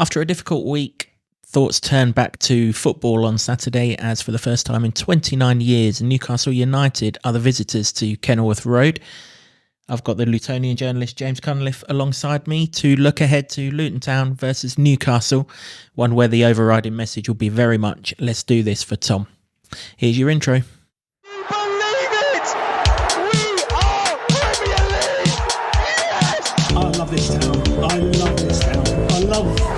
After a difficult week, thoughts turned back to football on Saturday as for the first time in 29 years, Newcastle United are the visitors to Kenilworth Road. I've got the Lutonian journalist James Cunliffe alongside me to look ahead to Luton Town versus Newcastle, one where the overriding message will be very much, let's do this for Tom. Here's your intro. I love this town. I love this town. I love this town.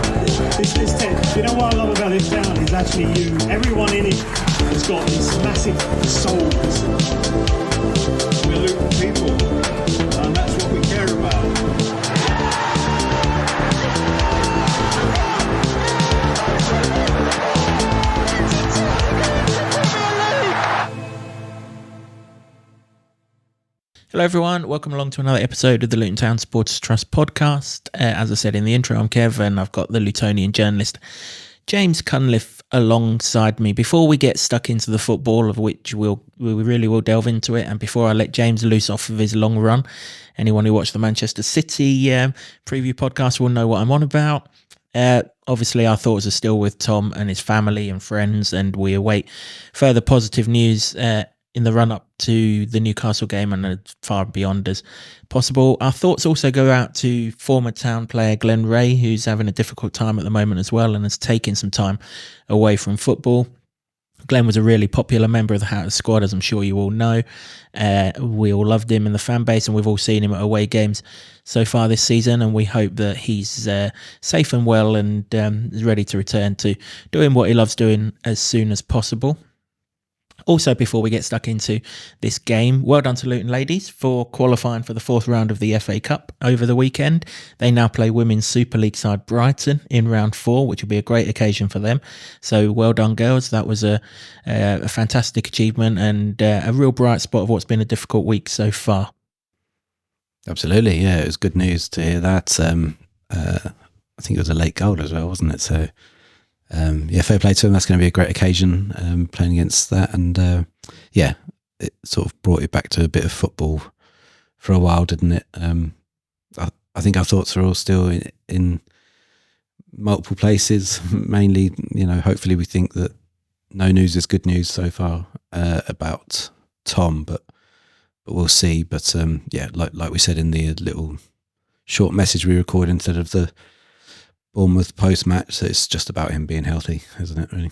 You know what I love about this town is actually you. Everyone in it has got these massive souls. We're Luton people, and that's what we care about. Hello everyone, welcome along to another episode of the Luton Town Supporters Trust podcast. As I said in the intro, I'm Kev and I've got the Lutonian journalist James Cunliffe alongside me. Before we get stuck into the football, of which we really will delve into it, and before I let James loose off of his long run, anyone who watched the Manchester City preview podcast will know what I'm on about. Obviously our thoughts are still with Tom and his family and friends, and we await further positive news in the run-up to the Newcastle game and as far beyond as possible. Our thoughts also go out to former Town player Glen, who's having a difficult time at the moment as well and has taken some time away from football. Glen was a really popular member of the Hatters squad, as I'm sure you all know. We all loved him in the fan base, and we've all seen him at away games so far this season, and we hope that he's safe and well and is ready to return to doing what he loves doing as soon as possible. Also, before we get stuck into this game, well done to Luton Ladies for qualifying for the fourth round of the FA Cup over the weekend. They now play Women's Super League side Brighton in round 4, which will be a great occasion for them. So well done, girls. That was a fantastic achievement and a real bright spot of what's been a difficult week so far. Absolutely, yeah. It was good news to hear that. I think it was a late goal as well, wasn't it? So fair play to him. That's going to be a great occasion playing against that, and it sort of brought it back to a bit of football for a while, didn't it? I think our thoughts are all still in multiple places. Mainly, hopefully we think that no news is good news so far about Tom, but we'll see. But like we said in the little short message we recorded instead of the Bournemouth post-match, it's just about him being healthy, isn't it, really?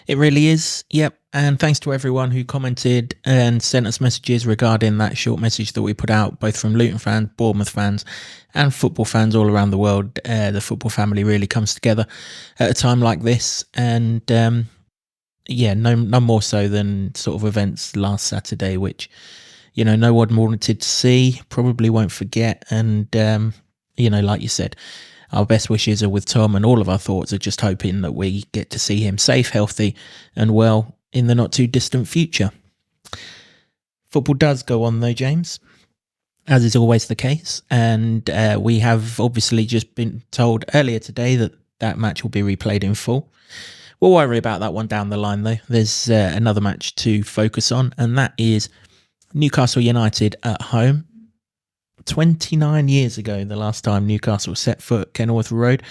It really is, yep. And thanks to everyone who commented and sent us messages regarding that short message that we put out, both from Luton fans, Bournemouth fans and football fans all around the world. The football family really comes together at a time like this, and no more so than sort of events last Saturday, which no one wanted to see, probably won't forget. And like you said, our best wishes are with Tom, and all of our thoughts are just hoping that we get to see him safe, healthy and well in the not too distant future. Football does go on though, James, as is always the case, and we have obviously just been told earlier today that that match will be replayed in full. We'll worry about that one down the line though. There's another match to focus on, and that is Newcastle United at home. 29 years ago, the last time Newcastle set foot at Kenilworth Road.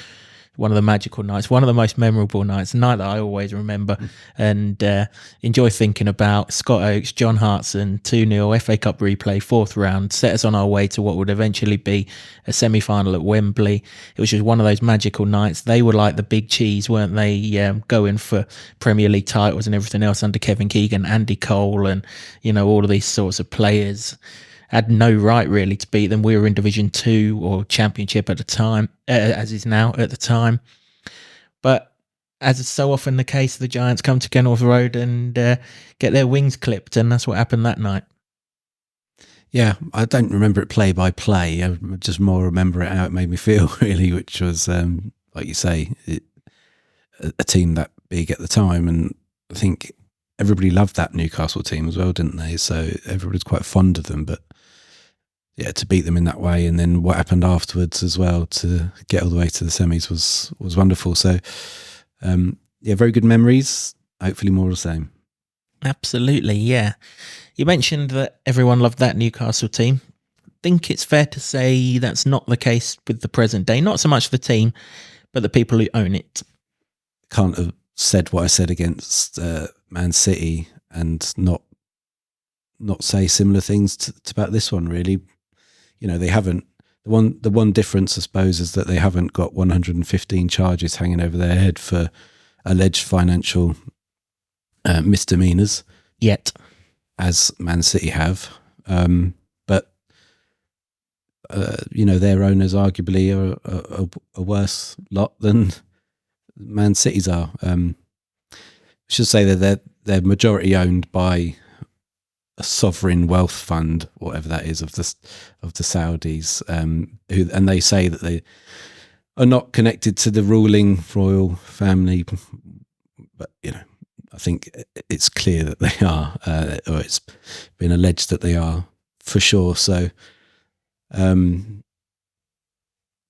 One of the magical nights, one of the most memorable nights, a night that I always remember and enjoy thinking about. Scott Oakes, John Hartson, 2-0 FA Cup replay, fourth round, set us on our way to what would eventually be a semi-final at Wembley. It was just one of those magical nights. They were like the big cheese, weren't they, going for Premier League titles and everything else under Kevin Keegan, Andy Cole and, all of these sorts of players. Had no right really to beat them. We were in Division 2 or Championship at the time, as is now at the time. But as is so often the case, the Giants come to Kenilworth Road and get their wings clipped, and that's what happened that night. Yeah, I don't remember it play by play. I just more remember it how it made me feel, really, which was, like you say, a team that big at the time. And I think everybody loved that Newcastle team as well, didn't they? So everybody's quite fond of them, but yeah, to beat them in that way, and then what happened afterwards as well to get all the way to the semis was wonderful. So, very good memories. Hopefully more of the same. Absolutely, yeah. You mentioned that everyone loved that Newcastle team. I think it's fair to say that's not the case with the present day. Not so much the team, but the people who own it. Can't have said what I said against Man City and not say similar things to about this one, really. You know, they haven't. The one difference, I suppose, is that they haven't got 115 charges hanging over their head for alleged financial misdemeanors Yet. as Man City have. But you know, their owners arguably are a worse lot than Man City's are. I should say that they're majority owned by a sovereign wealth fund, whatever that is, of the Saudis, and they say that they are not connected to the ruling royal family, but you know, I think it's clear that they are, or it's been alleged that they are for sure. So, yeah,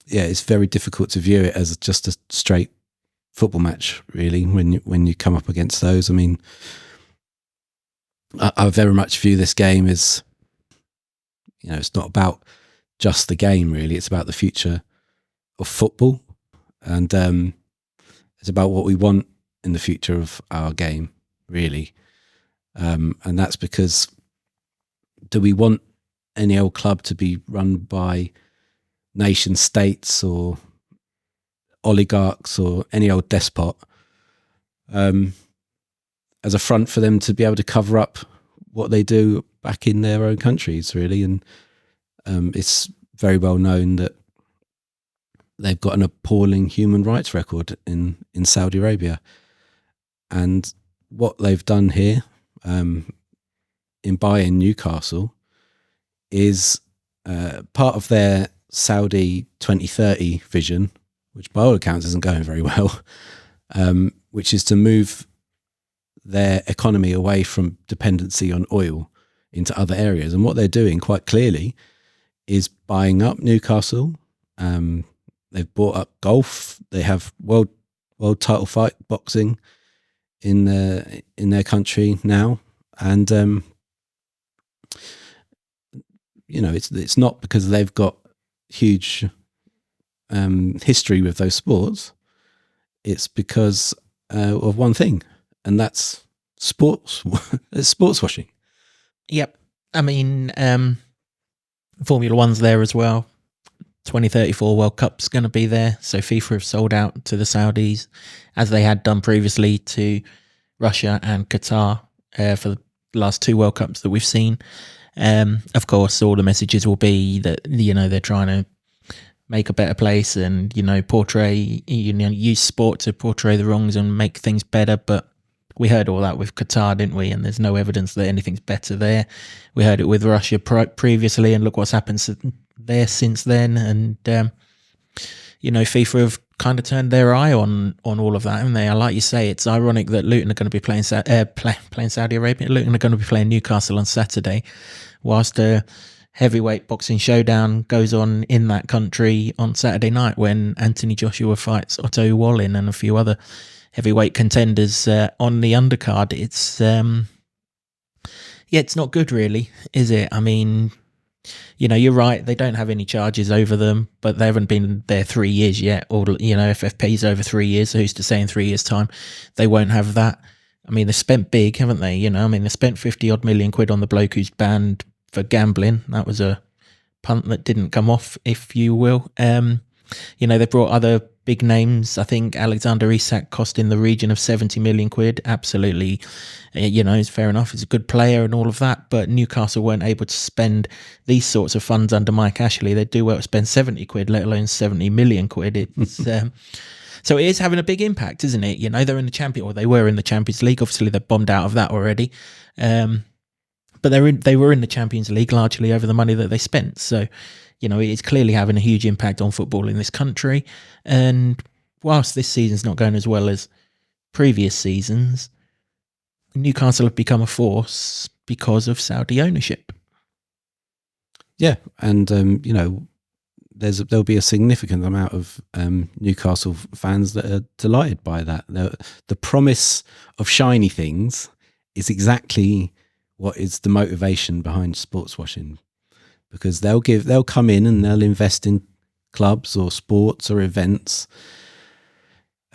it's very difficult to view it as just a straight football match, really, when you come up against those. I mean, I very much view this game as, you know, it's not about just the game, really. It's about the future of football, and it's about what we want in the future of our game, really. And that's because, do we want any old club to be run by nation states or oligarchs or any old despot, as a front for them to be able to cover up what they do back in their own countries, really? And it's very well known that they've got an appalling human rights record in Saudi Arabia. And what they've done here in buying Newcastle is part of their Saudi 2030 vision, which by all accounts isn't going very well, which is to move their economy away from dependency on oil into other areas. And what they're doing quite clearly is buying up Newcastle. They've bought up golf. They have world title fight boxing in their country now. And you know, it's not because they've got huge history with those sports. It's because of one thing, and that's sports. It's sports washing. Yep. I mean, Formula One's there as well. 2034 World Cup's going to be there. So FIFA have sold out to the Saudis, as they had done previously to Russia and Qatar for the last two World Cups that we've seen. Of course, all the messages will be that, you know, they're trying to make a better place and, you know, portray, you know, use sport to portray the wrongs and make things better. But we heard all that with Qatar, didn't we? And there's no evidence that anything's better there. We heard it with Russia previously, and look what's happened there since then. And you know, FIFA have kind of turned their eye on all of that, haven't they? Like you say, it's ironic that Luton are going to be playing Saudi Arabia. Luton are going to be playing Newcastle on Saturday, whilst a heavyweight boxing showdown goes on in that country on Saturday night when Anthony Joshua fights Otto Wallin and a few other heavyweight contenders on the undercard. It's it's not good, really, is it? I mean, you know, you're right, they don't have any charges over them, but they haven't been there 3 years yet. Or, you know, FFP's over 3 years, so who's to say in 3 years' time they won't have that? I mean, they've spent big, haven't they? You know, I mean, they spent 50 odd million quid on the bloke who's banned for gambling. That was a punt that didn't come off, if you will. You know, they brought other big names. I think Alexander Isak cost in the region of 70 million quid. Absolutely, you know, it's fair enough. He's a good player and all of that. But Newcastle weren't able to spend these sorts of funds under Mike Ashley. They'd do well to spend 70 quid, let alone 70 million quid. It's so it is having a big impact, isn't it? You know, they're in the they were in the Champions League. Obviously, they're bombed out of that already. But they were in the Champions League largely over the money that they spent. So, you know, it's clearly having a huge impact on football in this country. And whilst this season's not going as well as previous seasons, Newcastle have become a force because of Saudi ownership. Yeah, and you know, there'll be a significant amount of Newcastle fans that are delighted by that. The promise of shiny things is exactly what is the motivation behind sports washing, because they'll come in and they'll invest in clubs or sports or events,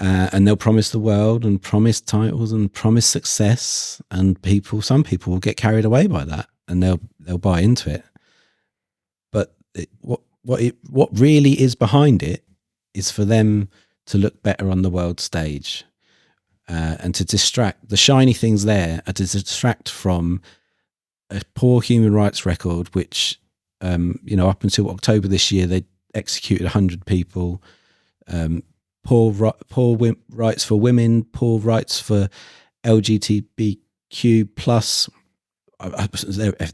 and they'll promise the world and promise titles and promise success, and some people will get carried away by that, and they'll buy into it. But what really is behind it is for them to look better on the world stage, and to distract. The shiny things there are to distract from a poor human rights record, which up until October this year they executed 100 people. Poor rights for women, poor rights for LGBTQ plus.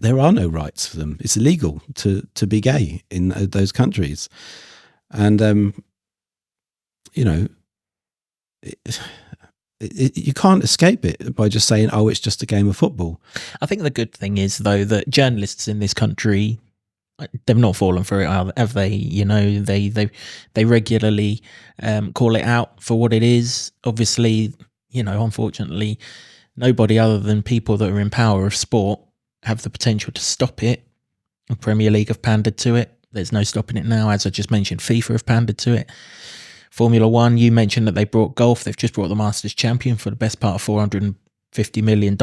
There are no rights for them. It's illegal to be gay in those countries, and you can't escape it by just saying, "Oh, it's just a game of football." I think the good thing is, though, that journalists in this country, they've not fallen for it, have they? They regularly call it out for what it is. Obviously, unfortunately, nobody other than people that are in power of sport have the potential to stop it. The Premier League have pandered to it. There's no stopping it now. As I just mentioned, FIFA have pandered to it. Formula One, you mentioned that they brought golf. They've just brought the Masters champion for the best part of $450 million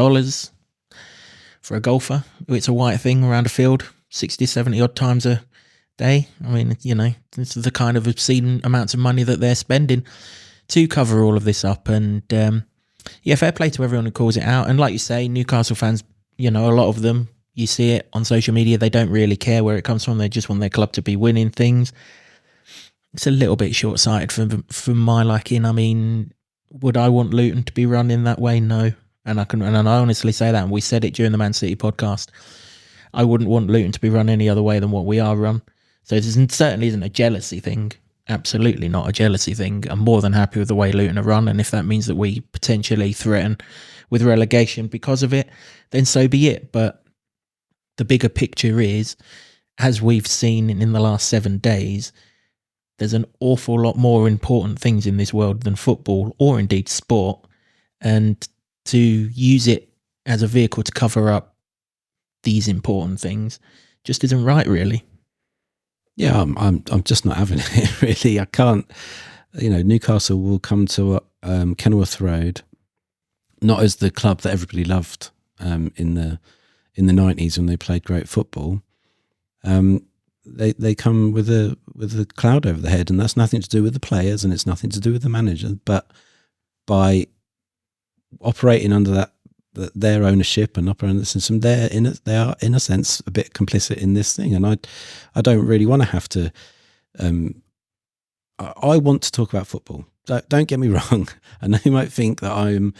for a golfer. It's a white thing around a field, 60, 70 odd times a day. I mean, this is the kind of obscene amounts of money that they're spending to cover all of this up. And fair play to everyone who calls it out. And like you say, Newcastle fans, a lot of them, you see it on social media, they don't really care where it comes from. They just want their club to be winning things. It's a little bit short-sighted for my liking. I mean, would I want Luton to be run in that way? No. And I honestly say that, and we said it during the Man City podcast. I wouldn't want Luton to be run any other way than what we are run. So this certainly isn't a jealousy thing. Absolutely not a jealousy thing. I'm more than happy with the way Luton are run, and if that means that we potentially threaten with relegation because of it, then so be it. But the bigger picture is, as we've seen in the last 7 days, there's an awful lot more important things in this world than football, or indeed sport, and to use it as a vehicle to cover up these important things just isn't right, really. Yeah, I'm just not having it, really. I can't. Newcastle will come to Kenilworth Road, not as the club that everybody loved in the 90s when they played great football. They come with a cloud over the head, and that's nothing to do with the players, and it's nothing to do with the manager. But by operating under their ownership and operating the system, they are in a sense a bit complicit in this thing. And I don't really want to have to. I want to talk about football. Don't get me wrong. I know you might think that I'm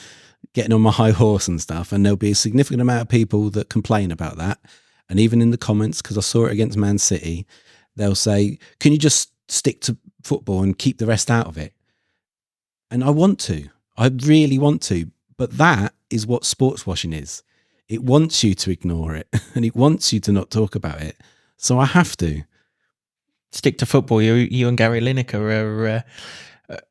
getting on my high horse and stuff, and there'll be a significant amount of people that complain about that. And even in the comments, because I saw it against Man City, they'll say, "Can you just stick to football and keep the rest out of it?" And I want to. I really want to. But that is what sports washing is. It wants you to ignore it, and it wants you to not talk about it. So I have to. Stick to football. You and Gary Lineker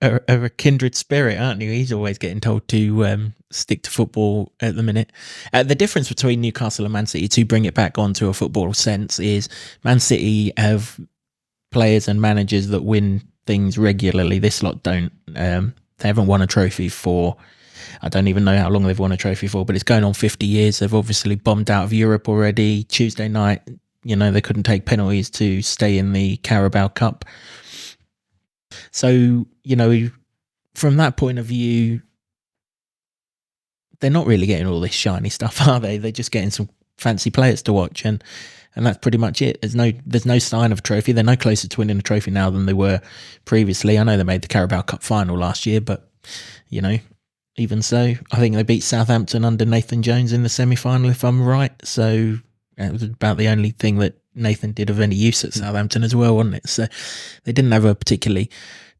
are a kindred spirit, aren't you? He's always getting told to stick to football at the minute. The difference between Newcastle and Man City, to bring it back onto a football sense, is Man City have players and managers that win things regularly. This lot don't. They haven't won a trophy for, I don't even know how long they've won a trophy for, but it's going on 50 years. They've obviously bombed out of Europe already. Tuesday night, they couldn't take penalties to stay in the Carabao Cup. So, from that point of view, they're not really getting all this shiny stuff, are they? They're just getting some fancy players to watch, and that's pretty much it. There's no sign of a trophy. They're no closer to winning a trophy now than they were previously. I know they made the Carabao Cup final last year, but, even so, I think they beat Southampton under Nathan Jones in the semi-final, if I'm right. So it was about the only thing that Nathan did of any use at Southampton as well, wasn't it? So they didn't have a particularly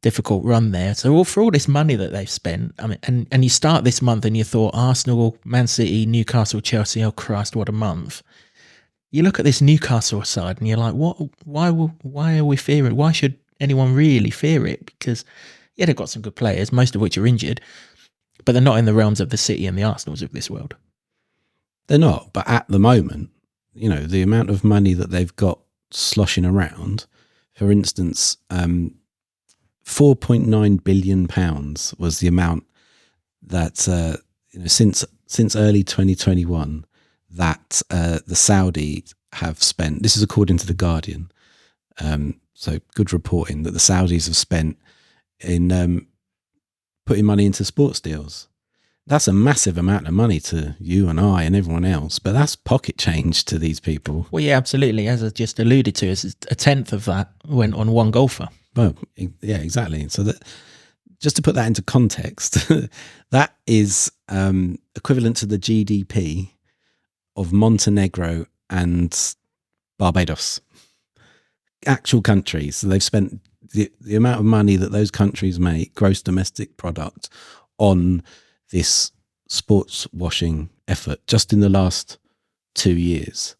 difficult run there. So for all this money that they've spent, I mean, and you start this month and you thought Arsenal, Man City, Newcastle, Chelsea, oh Christ, what a month. You look at this Newcastle side and you're like, what? Why are we fearing? Why should anyone really fear it? Because, yeah, they've got some good players, most of which are injured, but they're not in the realms of the City and the Arsenals of this world. They're not, but at the moment, the amount of money that they've got sloshing around, for instance, £4.9 billion was the amount that since early 2021 that the Saudis have spent. This is according to the Guardian. So good reporting that the Saudis have spent in putting money into sports deals. That's a massive amount of money to you and I and everyone else, but that's pocket change to these people. Well, yeah, absolutely. As I just alluded to, it's a tenth of that went on one golfer. Well, yeah, exactly. So that, just to put that into context, that is equivalent to the GDP of Montenegro and Barbados. Actual countries. So they've spent the amount of money that those countries make, gross domestic product, on this sports washing effort just in the last 2 years.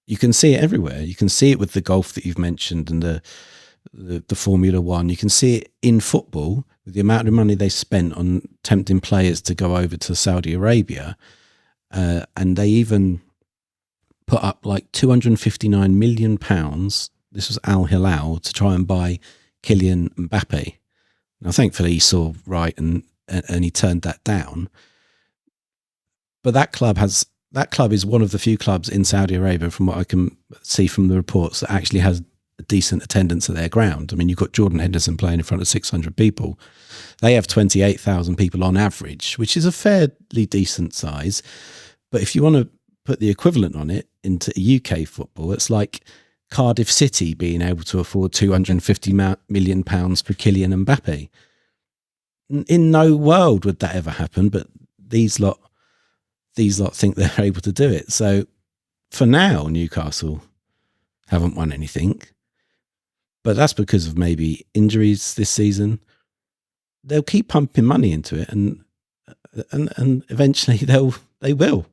You can see it everywhere. You can see it with the golf that you've mentioned and the Formula One. You can see it in football with the amount of money they spent on tempting players to go over to Saudi Arabia. And they even put up like £259 million. This was Al Hilal to try and buy Kylian Mbappe. Now, thankfully, he saw right and he turned that down. But that club is one of the few clubs in Saudi Arabia, from what I can see from the reports, that actually has a decent attendance at their ground. I mean, you've got Jordan Henderson playing in front of 600 people. They have 28,000 people on average, which is a fairly decent size. But if you want to put the equivalent on it into UK football, it's like Cardiff City being able to afford £250 million for Kylian Mbappe. In no world would that ever happen, but these lot think they're able to do it. So for now, Newcastle haven't won anything, but that's because of maybe injuries this season. They'll keep pumping money into it, and eventually they will.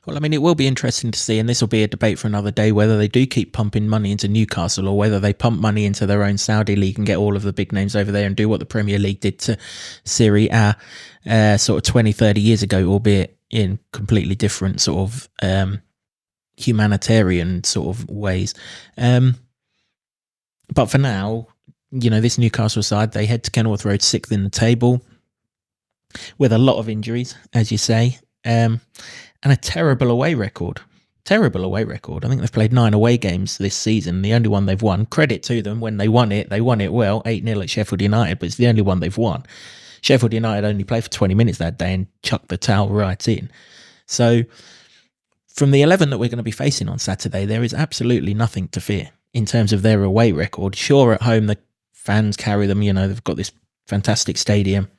Well, I mean, it will be interesting to see, and this will be a debate for another day, whether they do keep pumping money into Newcastle or whether they pump money into their own Saudi league and get all of the big names over there and do what the Premier League did to Serie A sort of 20, 30 years ago, albeit in completely different sort of humanitarian sort of ways. But for now, this Newcastle side, they head to Kenilworth Road 6th in the table with a lot of injuries, as you say. And a terrible away record. I think they've played 9 away games this season. The only one they've won, credit to them, when they won it well, 8-0 at Sheffield United, but it's the only one they've won. Sheffield United only played for 20 minutes that day and chucked the towel right in. So from the 11 that we're going to be facing on Saturday, there is absolutely nothing to fear in terms of their away record. Sure, at home, the fans carry them. They've got this fantastic stadium.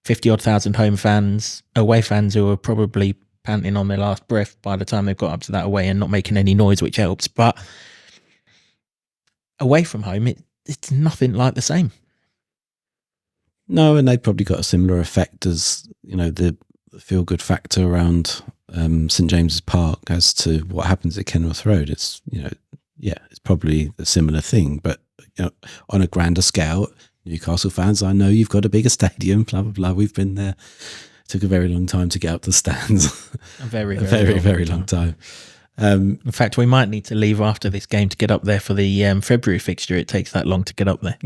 50-odd thousand home fans, away fans who are probably panting on their last breath by the time they've got up to that away and not making any noise, which helps. But away from home, it's nothing like the same. No, and they've probably got a similar effect as, the feel-good factor around St James's Park as to what happens at Kenilworth Road. It's, it's probably a similar thing, but on a grander scale, Newcastle fans, I know you've got a bigger stadium, blah, blah, blah. We've been there. It took a very long time to get up the stands. A very long time. In fact, we might need to leave after this game to get up there for the February fixture. It takes that long to get up there.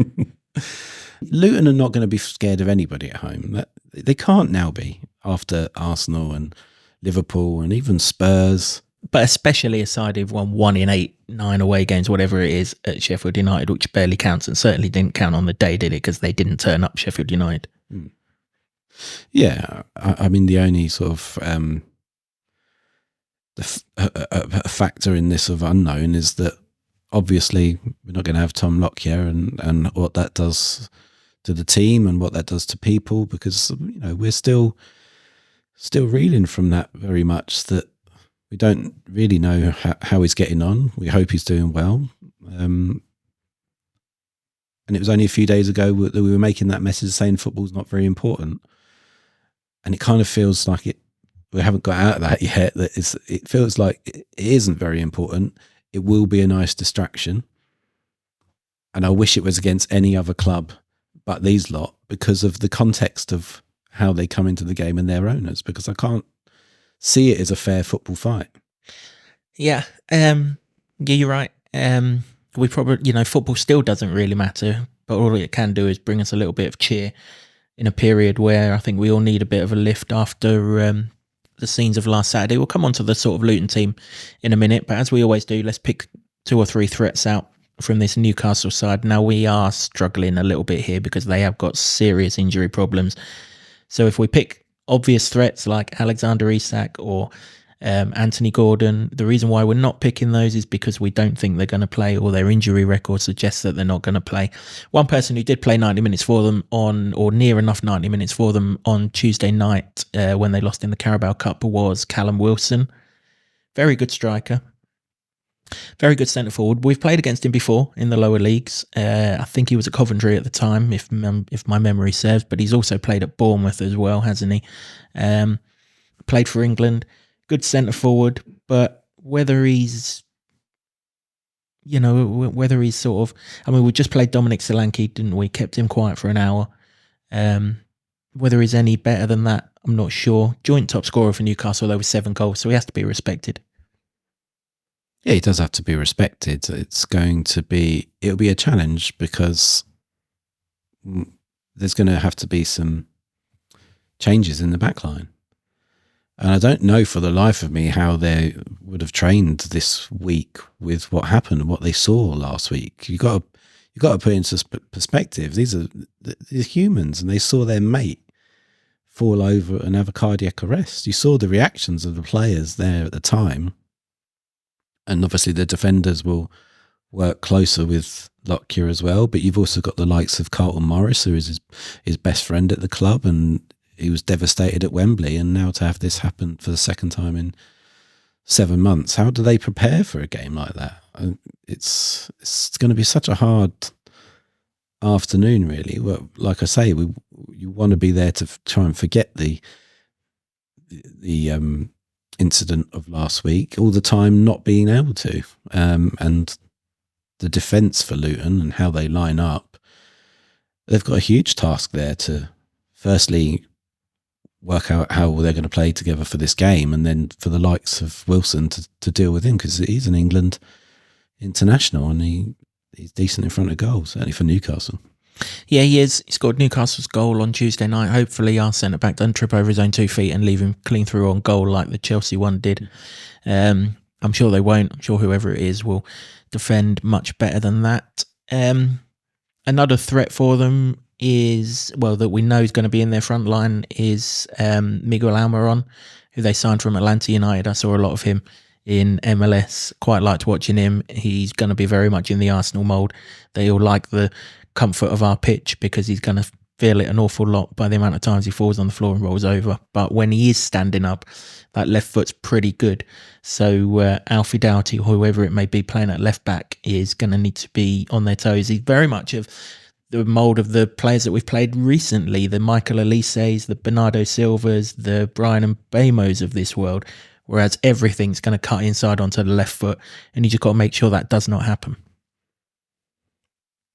Luton are not going to be scared of anybody at home. They can't now be, after Arsenal and Liverpool and even Spurs. But especially a side who've won 1 in 8, 9 away games, whatever it is, at Sheffield United, which barely counts and certainly didn't count on the day, did it? Because they didn't turn up, Sheffield United. Yeah, I mean, the only sort of a factor in this of unknown is that obviously we're not going to have Tom Lockyer and what that does to the team and what that does to people, because we're still reeling from that very much, that we don't really know how he's getting on. We hope he's doing well. And it was only a few days ago that we were making that message saying football's not very important. And it kind of feels like we haven't got out of that yet. It feels like it isn't very important. It will be a nice distraction. And I wish it was against any other club but these lot, because of the context of how they come into the game and their owners, because I can't see it as a fair football fight. Yeah, you're right. We probably, football still doesn't really matter, but all it can do is bring us a little bit of cheer in a period where I think we all need a bit of a lift after the scenes of last Saturday. We'll come on to the sort of Luton team in a minute, but as we always do, let's pick 2 or 3 threats out from this Newcastle side. Now, we are struggling a little bit here because they have got serious injury problems. So if we pick obvious threats like Alexander Isak or Anthony Gordon, the reason why we're not picking those is because we don't think they're going to play, or their injury record suggests that they're not going to play. One person who did play 90 minutes for them or near enough 90 minutes for them on Tuesday night when they lost in the Carabao Cup was Callum Wilson. Very good striker. Very good centre forward. We've played against him before in the lower leagues. I think he was at Coventry at the time, if my memory serves, but he's also played at Bournemouth as well, hasn't he? Played for England. Good centre forward, but whether he's sort of, I mean, we just played Dominic Solanke, didn't we? Kept him quiet for an hour. Whether he's any better than that, I'm not sure. Joint top scorer for Newcastle, though, with 7 goals, so he has to be respected. Yeah, he does have to be respected. It'll be a challenge because there's going to have to be some changes in the back line. And I don't know for the life of me how they would have trained this week with what happened and what they saw last week. You got to put into perspective. These are humans, and they saw their mate fall over and have a cardiac arrest. You saw the reactions of the players there at the time, and obviously the defenders will work closer with Lockyer as well. But you've also got the likes of Carlton Morris, who is his best friend at the club, and he was devastated at Wembley, and now to have this happen for the second time in 7 months, how do they prepare for a game like that? It's going to be such a hard afternoon, really. Well, like I say, you want to be there to try and forget the incident of last week, all the time not being able to, and the defence for Luton and how they line up. They've got a huge task there to firstly work out how they're going to play together for this game, and then for the likes of Wilson to deal with him, because he's an England international and he's decent in front of goal, certainly for Newcastle. Yeah, he is. He scored Newcastle's goal on Tuesday night. Hopefully our centre-back doesn't trip over his own 2 feet and leave him clean through on goal like the Chelsea one did. I'm sure they won't. I'm sure whoever it is will defend much better than that. Another threat for them is, well, that we know is going to be in their front line is Miguel Almiron, who they signed from Atlanta United. I saw a lot of him in MLS. Quite liked watching him. He's going to be very much in the Arsenal mould. They all like the comfort of our pitch because he's going to feel it an awful lot by the amount of times he falls on the floor and rolls over. But when he is standing up, that left foot's pretty good. So Alfie Doughty, or whoever it may be playing at left back, is going to need to be on their toes. He's very much of the mould of the players that we've played recently, the Michael Elises, the Bernardo Silvas, the Brian Mbeumos of this world, whereas everything's going to cut inside onto the left foot, and you just got to make sure that does not happen.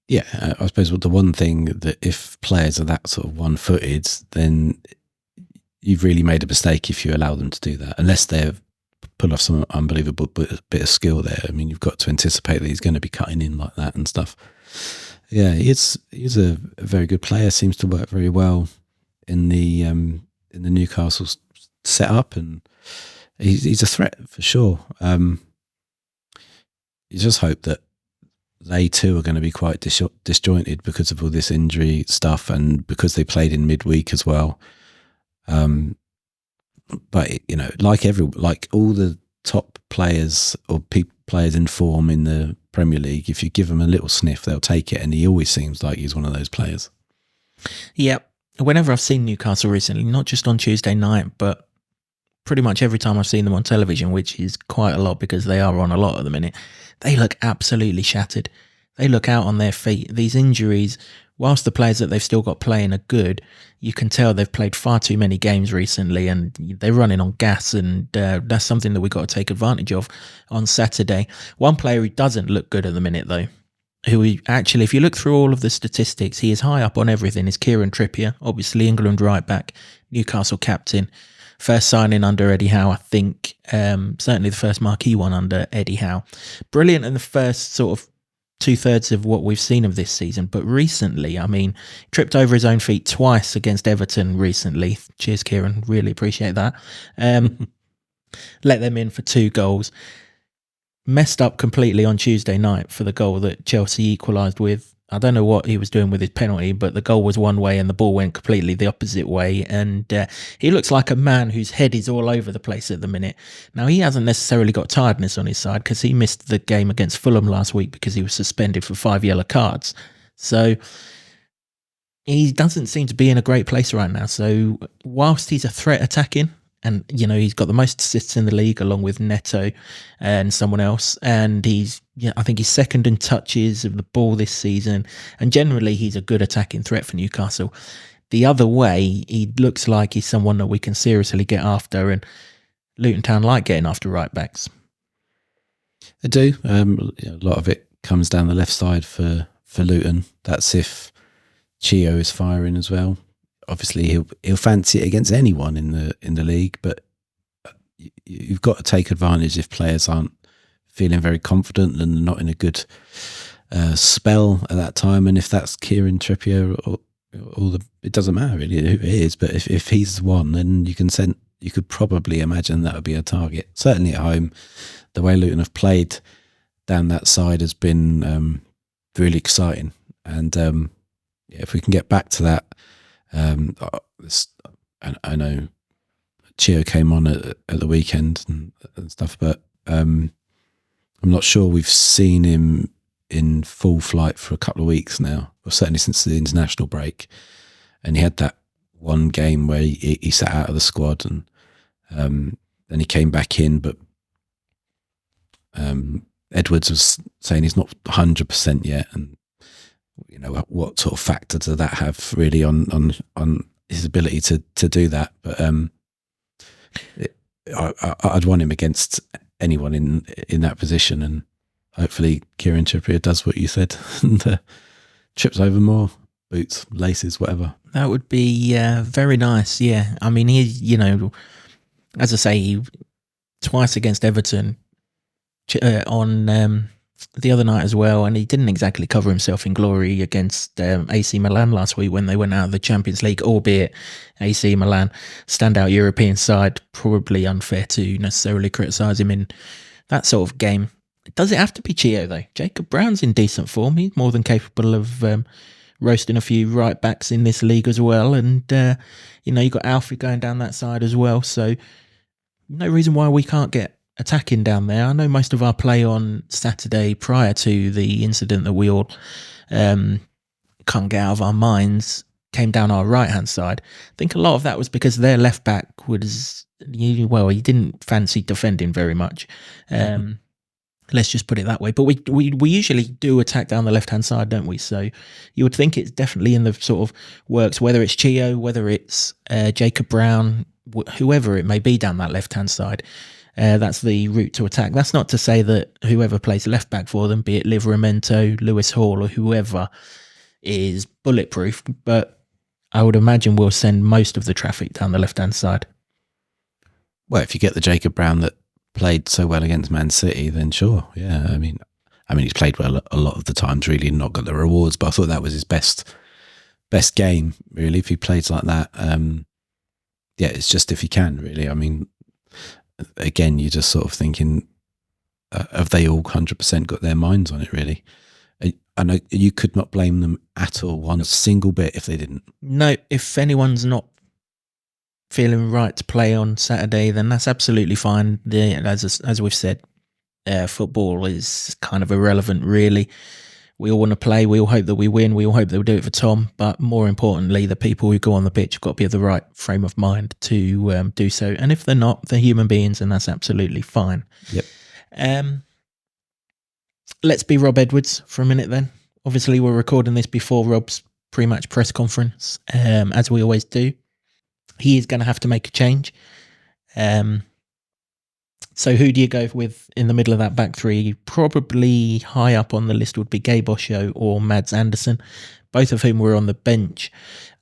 Yeah, I suppose the one thing that if players are that sort of one-footed, then you've really made a mistake if you allow them to do that, unless they've pulled off some unbelievable bit of skill there. I mean, you've got to anticipate that he's going to be cutting in like that and stuff. Yeah, he's a very good player. Seems to work very well in the Newcastle setup, and he's a threat for sure. You just hope that they too are going to be quite disjointed because of all this injury stuff, and because they played in midweek as well. But like all the top players or players in form in the Premier League, if you give them a little sniff, they'll take it, and he always seems like he's one of those players. Yeah, whenever I've seen Newcastle recently, not just on Tuesday night, but pretty much every time I've seen them on television, which is quite a lot because they are on a lot at the minute, they look absolutely shattered. They look out on their feet. These injuries, whilst the players that they've still got playing are good, you can tell they've played far too many games recently, and they're running on gas, and that's something that we've got to take advantage of on Saturday. One player who doesn't look good at the minute, though, who actually, if you look through all of the statistics, he is high up on everything, is Kieran Trippier, obviously England right back, Newcastle captain, first signing under Eddie Howe, I think, certainly the first marquee one under Eddie Howe. Brilliant in the first sort of 2/3 of what we've seen of this season. But recently, I mean, tripped over his own feet twice against Everton recently. Cheers, Kieran. Really appreciate that. Let them in for 2 goals. Messed up completely on Tuesday night for the goal that Chelsea equalised with. I don't know what he was doing with his penalty, but the goal was one way and the ball went completely the opposite way. And he looks like a man whose head is all over the place at the minute. Now, he hasn't necessarily got tiredness on his side because he missed the game against Fulham last week because he was suspended for 5 yellow cards. So he doesn't seem to be in a great place right now. So whilst he's a threat attacking, and, you know, he's got the most assists in the league along with Neto and someone else. And I think he's second in touches of the ball this season. And generally, he's a good attacking threat for Newcastle. The other way, he looks like he's someone that we can seriously get after. And Luton Town like getting after right backs. They do. A lot of it comes down the left side for Luton. That's if Chio is firing as well. Obviously, he'll fancy it against anyone in the league, but you've got to take advantage if players aren't feeling very confident and not in a good spell at that time. And if that's Kieran Trippier or it doesn't matter really who it is, but if he's one, then you could probably imagine that would be a target. Certainly at home, the way Luton have played down that side has been really exciting. And if we can get back to that. I know Chio came on at the weekend and stuff, but I'm not sure we've seen him in full flight for a couple of weeks now, or certainly since the international break. And he had that one game where he sat out of the squad, and then he came back in, but Edwards was saying he's not 100% yet, and you know, what sort of factor does that have really on his ability to do that? But I'd want him against anyone in that position, and hopefully Kieran Trippier does what you said and trips over more boots, laces, whatever. That would be very nice. Yeah, I mean, you know, as I say, twice against Everton on. The other night as well, and he didn't exactly cover himself in glory against AC Milan last week when they went out of the Champions League, albeit AC Milan, standout European side, probably unfair to necessarily criticise him in that sort of game. Does it have to be Chio though? Jacob Brown's in decent form. He's more than capable of roasting a few right backs in this league as well, and you know, you got Alfie going down that side as well, so no reason why we can't get attacking down there. I know most of our play on Saturday prior to the incident that we all can't get out of our minds came down our right hand side. I think a lot of that was because their left back was, well, he didn't fancy defending very much. Let's just put it that way. But we usually do attack down the left hand side, don't we? So you would think it's definitely in the sort of works, whether it's Chio, whether it's Jacob Brown, whoever it may be down that left hand side. That's the route to attack. That's not to say that whoever plays left back for them, be it Livramento, Lewis Hall, or whoever, is bulletproof. But I would imagine we'll send most of the traffic down the left-hand side. Well, if you get the Jacob Brown that played so well against Man City, then sure, yeah. I mean, he's played well a lot of the times, really, and not got the rewards. But I thought that was his best game, really. If he plays like that, yeah, it's just if he can, really. I mean. Again, you're just sort of thinking, have they all 100% got their minds on it, really? I know you could not blame them at all, one single bit, if they didn't. No, if anyone's not feeling right to play on Saturday, then that's absolutely fine. As we've said, football is kind of irrelevant, really. We all want to play. We all hope that we win. We all hope that we'll do it for Tom. But more importantly, the people who go on the pitch have got to be of the right frame of mind to do so. And if they're not, they're human beings, and that's absolutely fine. Yep. Let's be Rob Edwards for a minute then. Obviously, we're recording this before Rob's pre-match press conference, as we always do. He is going to have to make a change. So who do you go with in the middle of that back three? Probably high up on the list would be Gabe Osho or Mads Anderson, both of whom were on the bench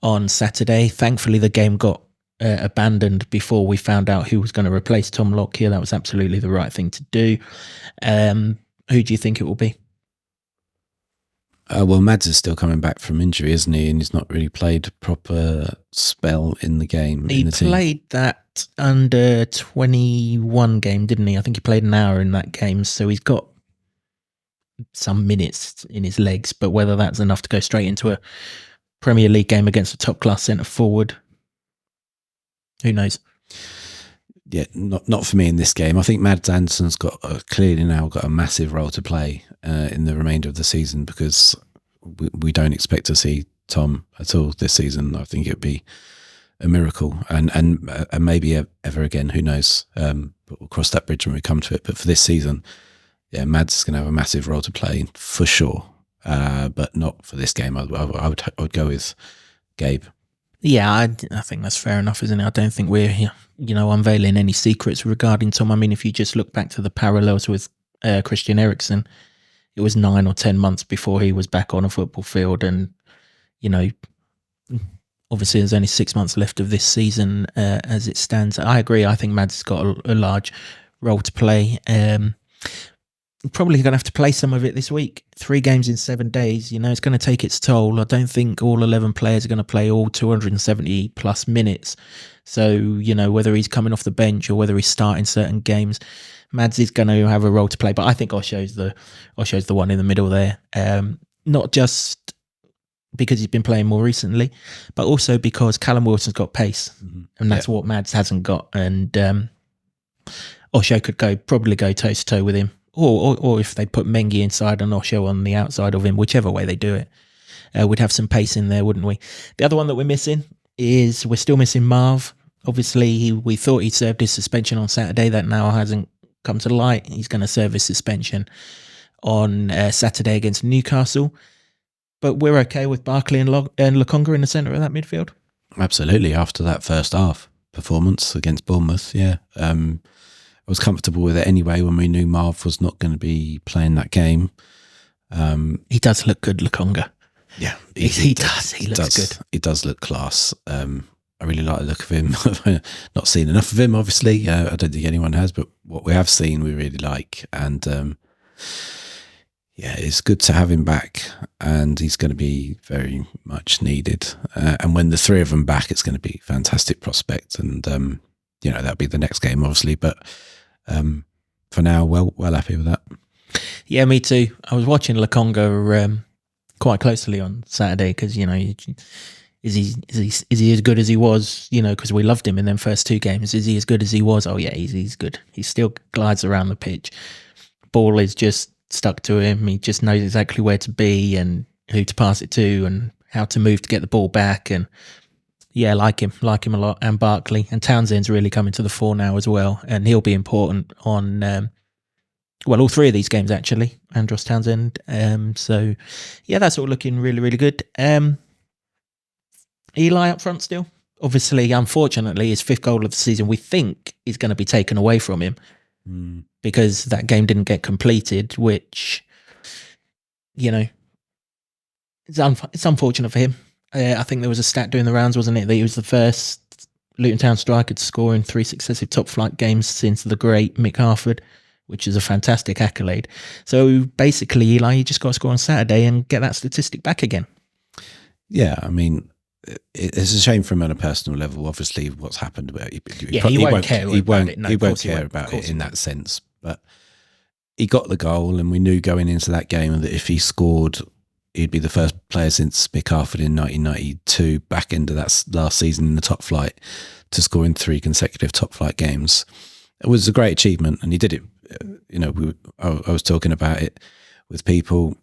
on Saturday. Thankfully, the game got abandoned before we found out who was going to replace Tom Lockyer. That was absolutely the right thing to do. Who do you think it will be? Well, Mads is still coming back from injury, isn't he? And he's not really played a proper spell in the game. He played that under 21 game, didn't he? I think he played an hour in that game, so he's got some minutes in his legs, but whether that's enough to go straight into a Premier League game against a top-class centre-forward, who knows? Yeah, not for me in this game. I think Mads Anderson's clearly now got a massive role to play in the remainder of the season, because we don't expect to see Tom at all this season. I think it would be a miracle, and maybe ever again. Who knows? But we'll cross that bridge when we come to it. But for this season, yeah, Mads is going to have a massive role to play for sure. But not for this game. I would go with Gabe. Yeah, I think that's fair enough, isn't it? I don't think we're unveiling any secrets regarding Tom. I mean, if you just look back to the parallels with Christian Eriksen, it was 9 or 10 months before he was back on a football field, and obviously there's only 6 months left of this season as it stands. I agree. I think Mads has got a large role to play. Probably going to have to play some of it this week. 3 games in 7 days, it's going to take its toll. I don't think all 11 players are going to play all 270 plus minutes. So, whether he's coming off the bench or whether he's starting certain games, Mads is going to have a role to play. But I think Osho's the one in the middle there. Not just because he's been playing more recently, but also because Callum Wilson's got pace, and that's what Mads hasn't got. And Osho could probably go toe to toe with him. Or if they put Mengi inside and Osho on the outside of him, whichever way they do it, we'd have some pace in there, wouldn't we? The other one that we're missing is we're still missing Marv. Obviously, we thought he served his suspension on Saturday. That now hasn't come to light. He's going to serve his suspension on Saturday against Newcastle. But we're okay with Barkley and Lokonga in the centre of that midfield? Absolutely. After that first half performance against Bournemouth, yeah. I was comfortable with it anyway when we knew Marv was not going to be playing that game. He does look good, Lokonga. Yeah, he does. He looks good. He does look class. I really like the look of him. I've not seen enough of him, obviously. I don't think anyone has, but what we have seen, we really like. And it's good to have him back, and he's going to be very much needed. And when the 3 of them back, it's going to be a fantastic prospect. And that'll be the next game, obviously. But for now, well happy with that. Yeah, me too. I was watching Lokonga quite closely on Saturday because is he as good as he was? Because we loved him in them first 2 games. Is he as good as he was? Oh yeah, he's good. He still glides around the pitch. Ball is just stuck to him. He just knows exactly where to be and who to pass it to and how to move to get the ball back. And yeah, like him a lot. And Barkley and Townsend's really coming to the fore now as well, and he'll be important on all 3 of these games actually. Andros Townsend. So yeah, that's all looking really, really good. Eli up front still. Obviously, unfortunately, his 5th goal of the season we think is going to be taken away from him because that game didn't get completed, which it's unfortunate for him. I think there was a stat doing the rounds, wasn't it, that he was the first Luton Town striker to score in 3 successive top-flight games since the great Mick Harford, which is a fantastic accolade. So basically, Eli, you just got to score on Saturday and get that statistic back again. Yeah, I mean, it's a shame for him on a personal level. Obviously, what's happened, he won't care about it. No, he won't care about it in that sense. But he got the goal, and we knew going into that game that if he scored, he'd be the first player since Mick Harford in 1992, back into that last season in the top flight, to score in 3 consecutive top flight games. It was a great achievement, and he did it. I was talking about it with people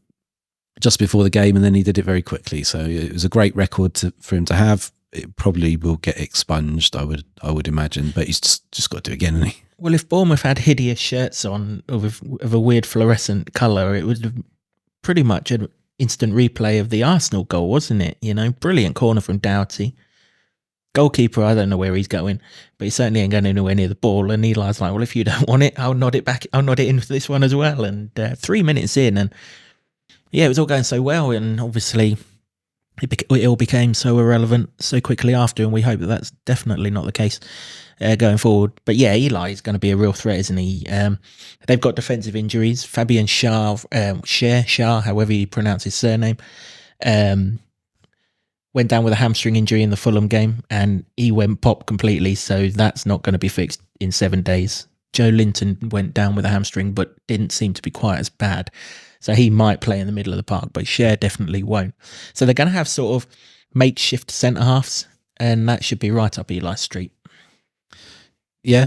just before the game, and then he did it very quickly. So it was a great record for him to have. It probably will get expunged, I would imagine, but he's just got to do it again, hasn't he? Well, if Bournemouth had hideous shirts on of a weird fluorescent colour, it would have pretty much an instant replay of the Arsenal goal, wasn't it? Brilliant corner from Doughty. Goalkeeper, I don't know where he's going, but he certainly ain't going anywhere near the ball. And Eli's like, well, if you don't want it, I'll nod it back. I'll nod it in for this one as well. And 3 minutes in, and yeah, it was all going so well. And obviously, it all became so irrelevant so quickly after, and we hope that that's definitely not the case going forward. But yeah, Eli is going to be a real threat, isn't he? They've got defensive injuries. Fabian Schär, however you pronounce his surname, went down with a hamstring injury in the Fulham game, and he went pop completely, so that's not going to be fixed in 7 days. Joe Linton went down with a hamstring, but didn't seem to be quite as bad. So he might play in the middle of the park, but Schär definitely won't. So they're going to have sort of makeshift centre-halves, and that should be right up Eli's street. Yeah,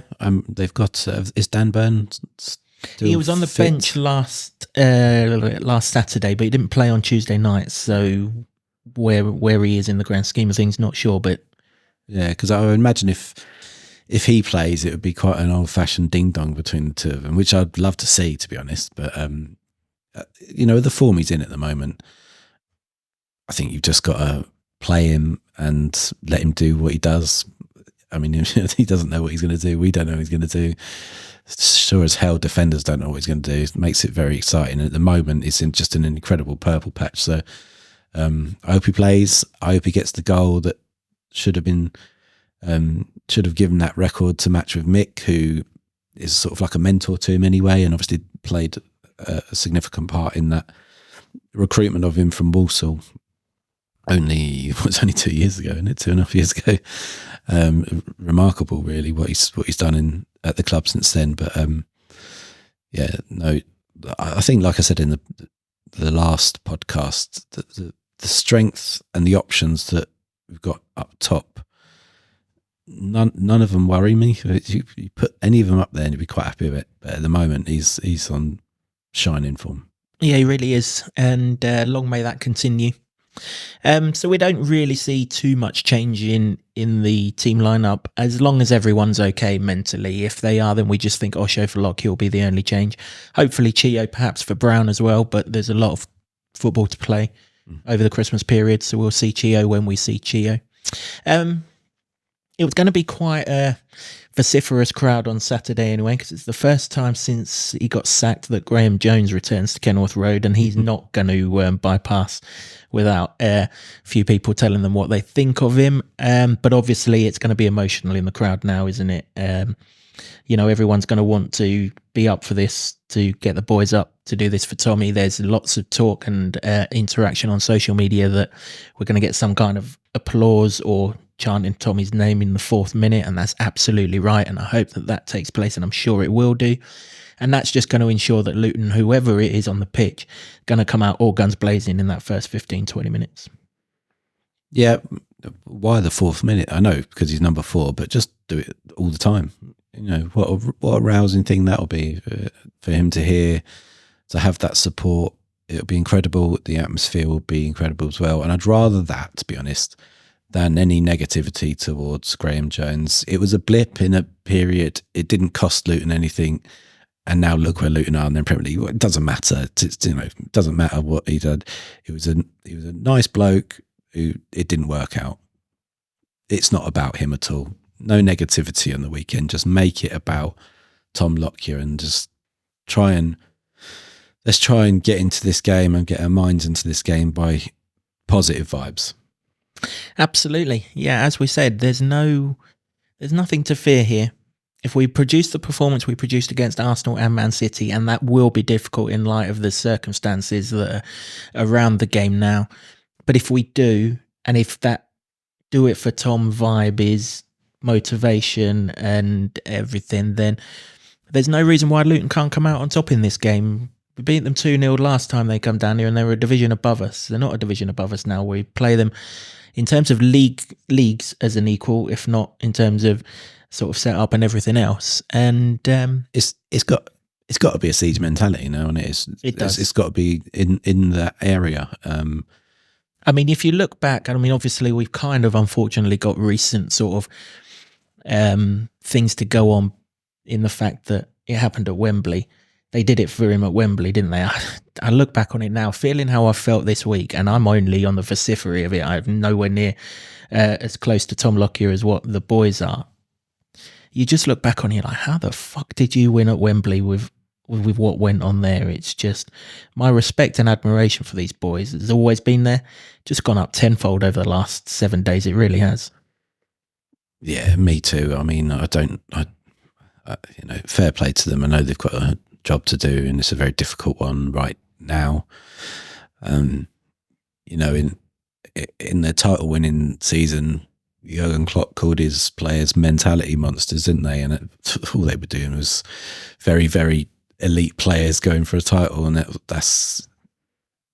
they've got, is Dan Burn still He was on the fit? bench last Saturday, but he didn't play on Tuesday night, so where he is in the grand scheme of things, not sure. But yeah, because I would imagine if he plays, it would be quite an old-fashioned ding-dong between the two of them, which I'd love to see, to be honest. But, the form he's in at the moment, I think you've just got to play him and let him do what he does. I mean, he doesn't know what he's going to do. We don't know what he's going to do. Sure as hell, defenders don't know what he's going to do. It makes it very exciting. And at the moment, it's in just an incredible purple patch. So I hope he plays. I hope he gets the goal that should have given that record to match with Mick, who is sort of like a mentor to him anyway, and obviously played a significant part in that recruitment of him from Walsall. Only 2 years ago, isn't it? 2.5 years ago. Remarkable, really, what he's done at the club since then. But I think, like I said in the last podcast, the strength and the options that we've got up top, none of them worry me. You put any of them up there and you'd be quite happy with it. But at the moment, he's on shining form. yeah, he really is, and long may that continue. So we don't really see too much change in the team lineup, as long as everyone's okay mentally. If they are, then we just think Osho for Lockyer will be the only change. Hopefully Chio perhaps for Brown as well, but there's a lot of football to play over the Christmas period, so we'll see Chio when we see Chio. It was going to be quite a vociferous crowd on Saturday anyway, because it's the first time since he got sacked that Graham Jones returns to Kenilworth Road, and he's not going to bypass without a few people telling them what they think of him. But obviously it's going to be emotional in the crowd now, isn't it? Everyone's going to want to be up for this, to get the boys up, to do this for Tommy. There's lots of talk and interaction on social media that we're going to get some kind of applause or chanting Tommy's name in the 4th minute, and that's absolutely right, and I hope that takes place, and I'm sure it will do. And that's just going to ensure that Luton, whoever it is on the pitch, going to come out all guns blazing in that first 15-20 minutes. Yeah, why the 4th minute? I know, because he's number 4, but just do it all the time. What a rousing thing that'll be for him to hear, to have that support. It'll be incredible. The atmosphere will be incredible as well. And I'd rather that, to be honest, than any negativity towards Graham Jones. It was a blip in a period. It didn't cost Luton anything. And now look where Luton are in their Premier League. It doesn't matter. It doesn't matter what he did. He was a nice bloke who it didn't work out. It's not about him at all. No negativity on the weekend. Just make it about Tom Lockyer and just let's try and get into this game and get our minds into this game by positive vibes. Absolutely. Yeah, as we said, there's nothing to fear here. If we produce the performance we produced against Arsenal and Man City, and that will be difficult in light of the circumstances that are around the game now. But if we do, and if that do it for Tom vibe is motivation and everything, then there's no reason why Luton can't come out on top in this game. We beat them 2-0 last time they come down here, and they were a division above us. They're not a division above us now. We play them in terms of leagues as an equal, if not in terms of sort of set up and everything else. And it's got to be a siege mentality now, and it does. It's got to be in that area. I mean, if you look back, obviously we've kind of unfortunately got recent sort of things to go on in the fact that it happened at Wembley. They did it for him at Wembley, didn't they? I look back on it now, feeling how I felt this week, and I'm only on the vocifery of it. I'm nowhere near as close to Tom Lockyer as what the boys are. You just look back on it like, how the fuck did you win at Wembley with with what went on there. It's just my respect and admiration for these boys has always been there, just gone up tenfold over the last 7 days. It really has. Yeah, me too. I mean, fair play to them. I know they've got a job to do, and it's a very difficult one right now. In their title-winning season, Jurgen Klopp called his players mentality monsters, didn't they? And all they were doing was very, very elite players going for a title, and that's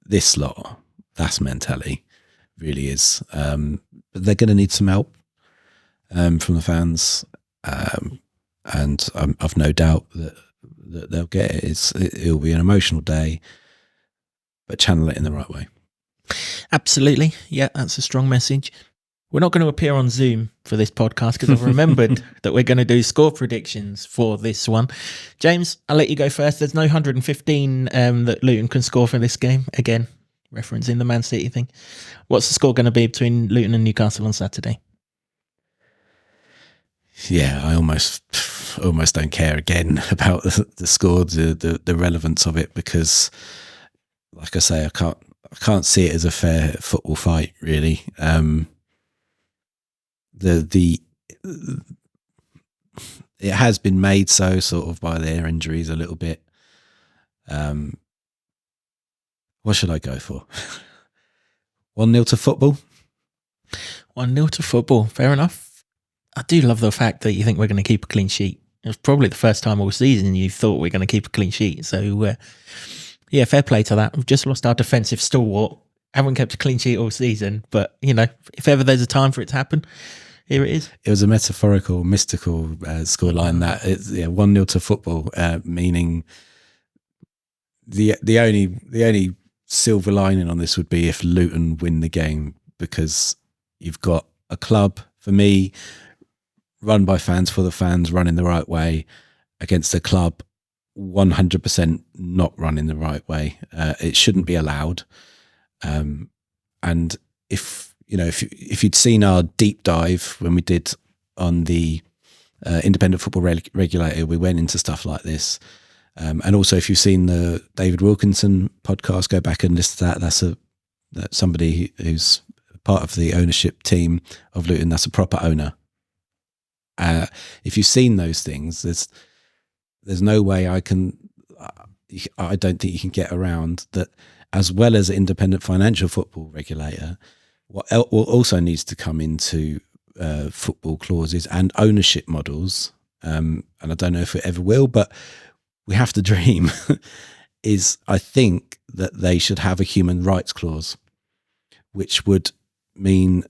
this lot. That's mentality, really is. But they're going to need some help from the fans, and I've no doubt that they'll get it. It'll be an emotional day, but channel it in the right way. Absolutely. Yeah, that's a strong message. We're not going to appear on Zoom for this podcast because I've remembered that we're going to do score predictions for this one. James, I'll let you go first. There's no 115 that Luton can score for this game. Again, referencing the Man City thing. What's the score going to be between Luton and Newcastle on Saturday? Yeah, I almost don't care again about the score, the relevance of it, because, like I say, I can't see it as a fair football fight, really. It has been made so sort of by their injuries a little bit. What should I go for? 1-0 to football? 1-0 to football. Fair enough. I do love the fact that you think we're going to keep a clean sheet. It was probably the first time all season you thought we're going to keep a clean sheet. So, yeah, fair play to that. We've just lost our defensive stalwart. Haven't kept a clean sheet all season. But, if ever there's a time for it to happen, here it is. It was a metaphorical, mystical scoreline. That 1-0 to football, meaning the only silver lining on this would be if Luton win the game, because you've got a club, for me, run by fans, for the fans, running the right way, against a club 100% not running the right way. It shouldn't be allowed. And if you'd seen our deep dive when we did on the independent football regulator, we went into stuff like this. And also, if you've seen the David Wilkinson podcast, go back and listen to that. That's somebody who's part of the ownership team of Luton. That's a proper owner. If you've seen those things, there's no way I don't think you can get around that. As well as independent financial football regulator, what also needs to come into football clauses and ownership models, and I don't know if it ever will, but we have to dream, is I think that they should have a human rights clause, which would mean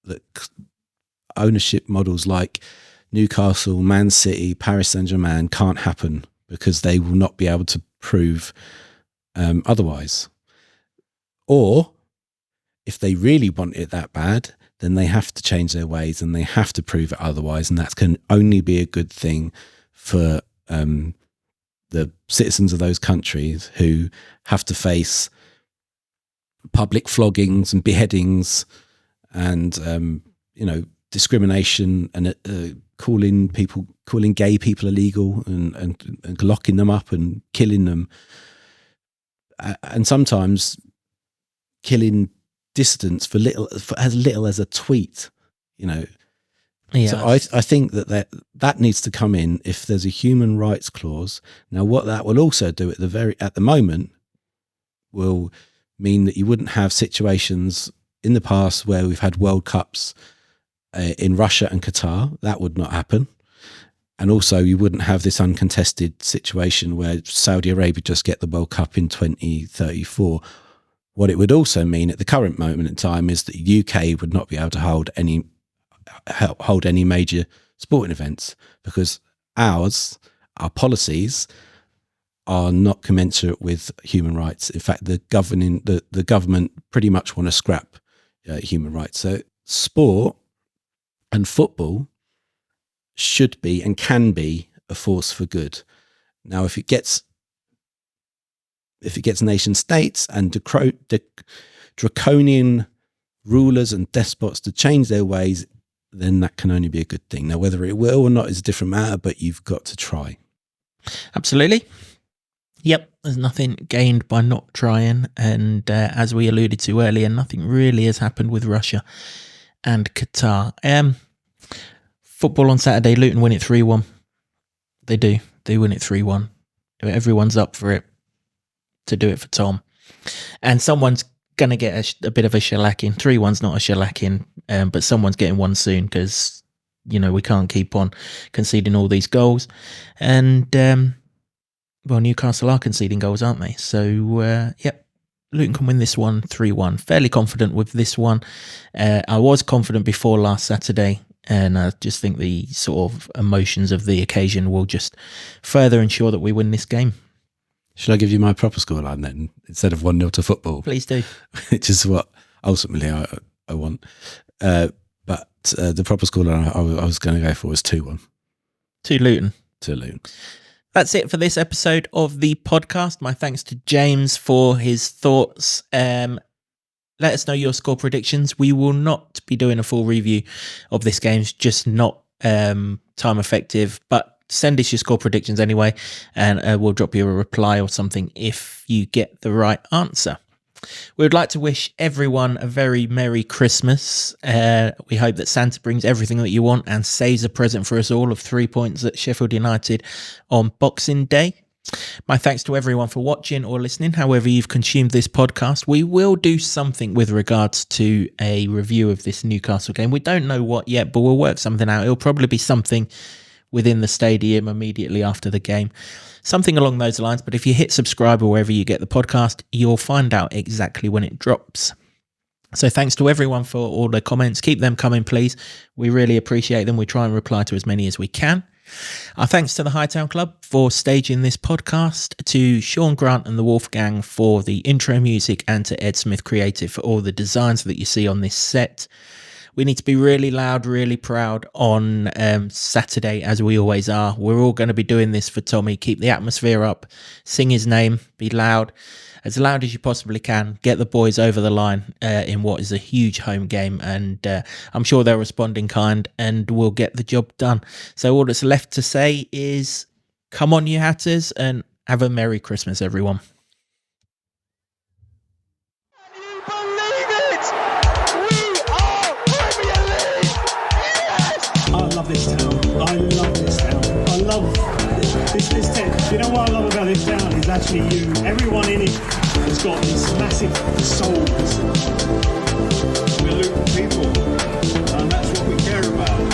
that ownership models like Newcastle, Man City, Paris Saint-Germain can't happen, because they will not be able to prove otherwise. Or if they really want it that bad, then they have to change their ways and they have to prove it otherwise. And that can only be a good thing for the citizens of those countries who have to face public floggings and beheadings and, discrimination and calling gay people illegal and locking them up and killing them. And sometimes killing dissidents for as little as a tweet, Yeah. So I think that needs to come in if there's a human rights clause. Now, what that will also do at the moment will mean that you wouldn't have situations in the past where we've had World Cups in Russia and Qatar. That would not happen. And also, you wouldn't have this uncontested situation where Saudi Arabia just get the World Cup in 2034. What it would also mean at the current moment in time is that the UK would not be able to hold any major sporting events, because our policies are not commensurate with human rights. In fact, the government pretty much want to scrap human rights. So sport and football should be and can be a force for good. Now, if it gets nation states and draconian rulers and despots to change their ways, then that can only be a good thing. Now, whether it will or not is a different matter, but you've got to try. Absolutely. Yep, there's nothing gained by not trying. And as we alluded to earlier, nothing really has happened with Russia and Qatar. Football on Saturday, Luton win it 3-1. They do. They win it 3-1. Everyone's up for it to do it for Tom. And someone's going to get a bit of a shellacking. 3-1's not a shellacking, but someone's getting one soon because, we can't keep on conceding all these goals. And, Newcastle are conceding goals, aren't they? So, yep, Luton can win this one 3-1. Fairly confident with this one. I was confident before last Saturday, and I just think the sort of emotions of the occasion will just further ensure that we win this game. Should I give you my proper scoreline then, instead of 1-0 to Football? Please do. Which is what ultimately I want. But the proper scoreline I was going to go for was 2-1. To Luton. To Luton. That's it for this episode of the podcast. My thanks to James for his thoughts. Let us know your score predictions. We will not be doing a full review of this game. It's just not time effective, but send us your score predictions anyway, and we'll drop you a reply or something if you get the right answer. We would like to wish everyone a very Merry Christmas. We hope that Santa brings everything that you want and saves a present for us all of 3 points at Sheffield United on Boxing Day. My thanks to everyone for watching or listening, however you've consumed this podcast. We will do something with regards to a review of this Newcastle game. We don't know what yet, but we'll work something out. It'll probably be something within the stadium immediately after the game. Something along those lines. But if you hit subscribe or wherever you get the podcast, you'll find out exactly when it drops. So thanks to everyone for all the comments. Keep them coming, please. We really appreciate them. We try and reply to as many as we can. Our thanks to the Hightown Club for staging this podcast, to Sean Grant and the Wolfgang for the intro music, and to Ed Smith Creative for all the designs that you see on this set. We need to be really loud, really proud on Saturday, as we always are. We're all going to be doing this for Tommy. Keep the atmosphere up, sing his name, be loud as you possibly can. Get the boys over the line in what is a huge home game, and I'm sure they'll respond in kind, and we'll get the job done. So all that's left to say is, come on, you Hatters, and have a Merry Christmas, everyone. I love this town. I love this town. I love this town. You know what I love about this town is actually you. Everyone in it has got these massive souls. We're Luton people, and that's what we care about.